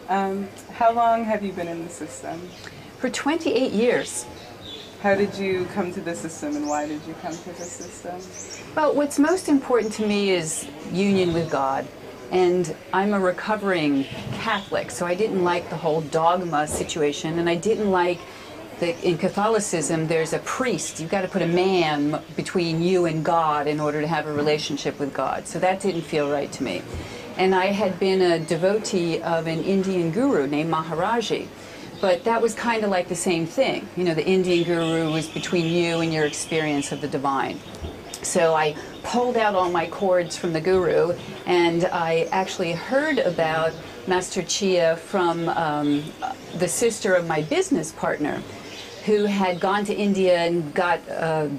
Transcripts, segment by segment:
How long have you been in the system? For 28 years. How did you come to the system, and why did you come to the system? Well, what's most important to me is union with God. And I'm a recovering Catholic, so I didn't like the whole dogma situation, and I didn't like that in Catholicism there's a priest. You've got to put a man between you and God in order to have a relationship with God. So that didn't feel right to me. And I had been a devotee of an Indian guru named Maharaji. But that was kind of like the same thing. You know, the Indian guru was between you and your experience of the divine. So I pulled out all my cords from the guru, and I actually heard about Master Chia from the sister of my business partner, who had gone to India and got a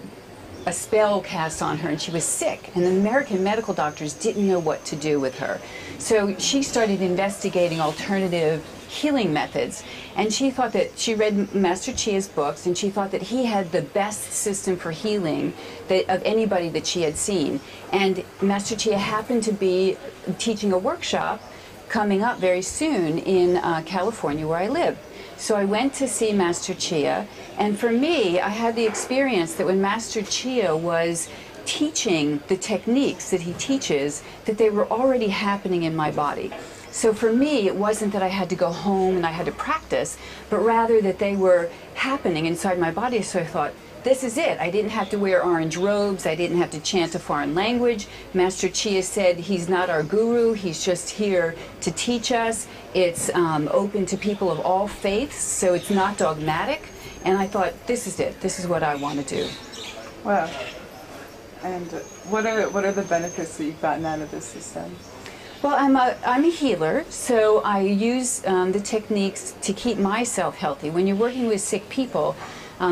spell cast on her, and she was sick, and the American medical doctors didn't know what to do with her. So she started investigating alternative healing methods, and she thought that she read Master Chia's books, and she thought that he had the best system for healing of anybody that she had seen. And Master Chia happened to be teaching a workshop coming up very soon in California, where I live. So I went to see Master Chia, and for me, I had the experience that when Master Chia was teaching the techniques that he teaches, that they were already happening in my body. So for me, it wasn't that I had to go home and I had to practice, but rather that they were happening inside my body. So I thought, this is it. I didn't have to wear orange robes. I didn't have to chant a foreign language. Master Chia said he's not our guru. He's just here to teach us. It's open to people of all faiths, so it's not dogmatic. And I thought, this is it. This is what I want to do. Wow. And what are the benefits that you've gotten out of this system? Well, I'm a healer, so I use the techniques to keep myself healthy. When you're working with sick people,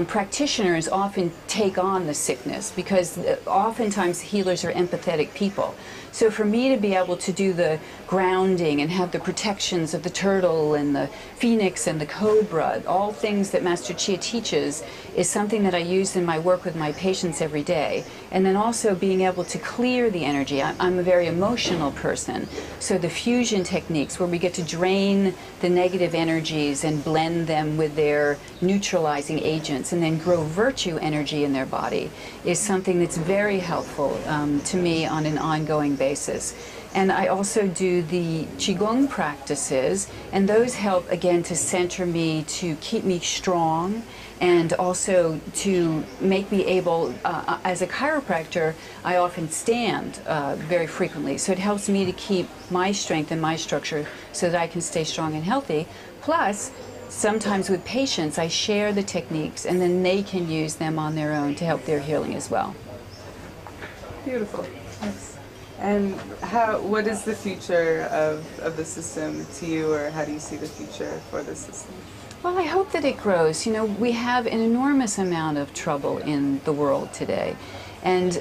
practitioners often take on the sickness because oftentimes healers are empathetic people. So for me to be able to do the grounding and have the protections of the turtle and the phoenix and the cobra, all things that Master Chia teaches, is something that I use in my work with my patients every day. And then also being able to clear the energy. I'm a very emotional person, so the fusion techniques where we get to drain the negative energies and blend them with their neutralizing agents and then grow virtue energy in their body is something that's very helpful to me on an ongoing basis. And I also do the Qigong practices, and those help again to center me, to keep me strong, and also to make me able, as a chiropractor, I often stand very frequently. So it helps me to keep my strength and my structure so that I can stay strong and healthy. Plus, sometimes with patients, I share the techniques, and then they can use them on their own to help their healing as well. Beautiful. Yes. And what is the future of the system to you, or how do you see the future for the system? Well, I hope that it grows. You know, we have an enormous amount of trouble in the world today. And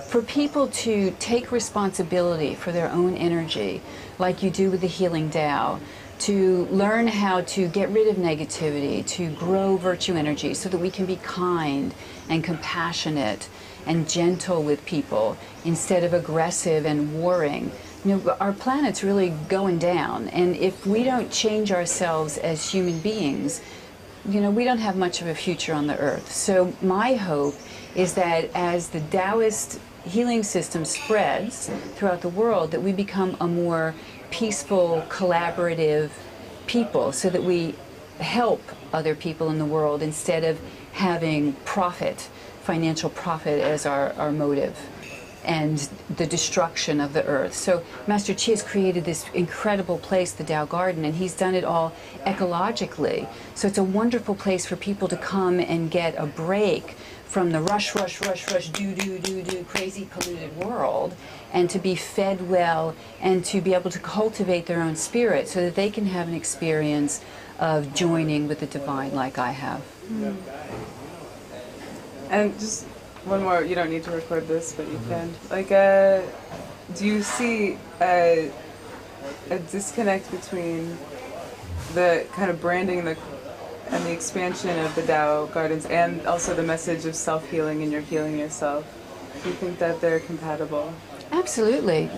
for people to take responsibility for their own energy, like you do with the Healing Tao, to learn how to get rid of negativity, to grow virtue energy so that we can be kind and compassionate and gentle with people instead of aggressive and warring. You know, our planet's really going down, and if we don't change ourselves as human beings, you know, we don't have much of a future on the earth. So my hope is that as the Taoist healing system spreads throughout the world, that we become a more peaceful, collaborative people so that we help other people in the world instead of having profit, financial profit as our motive, and the destruction of the earth. So Master Chia has created this incredible place, the Tao Garden, and he's done it all ecologically. So it's a wonderful place for people to come and get a break from the rush, rush, rush, rush, do, crazy polluted world, and to be fed well and to be able to cultivate their own spirit so that they can have an experience of joining with the divine like I have. Mm. And just one more, you don't need to record this, but you can. Like, do you see a disconnect between the kind of branding and the expansion of the Tao Gardens and also the message of self-healing and you're healing yourself? Do you think that they're compatible? Absolutely.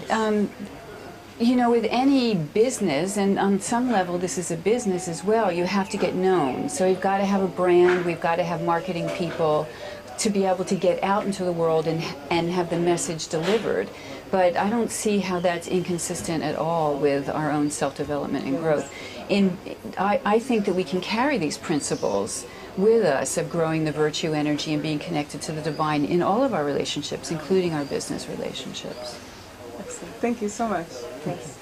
You know, with any business, and on some level this is a business as well, you have to get known. So we've got to have a brand, we've got to have marketing people to be able to get out into the world and have the message delivered. But I don't see how that's inconsistent at all with our own self-development and growth. I think that we can carry these principles with us of growing the virtue energy and being connected to the divine in all of our relationships, including our business relationships. Excellent. Thank you so much. Yes.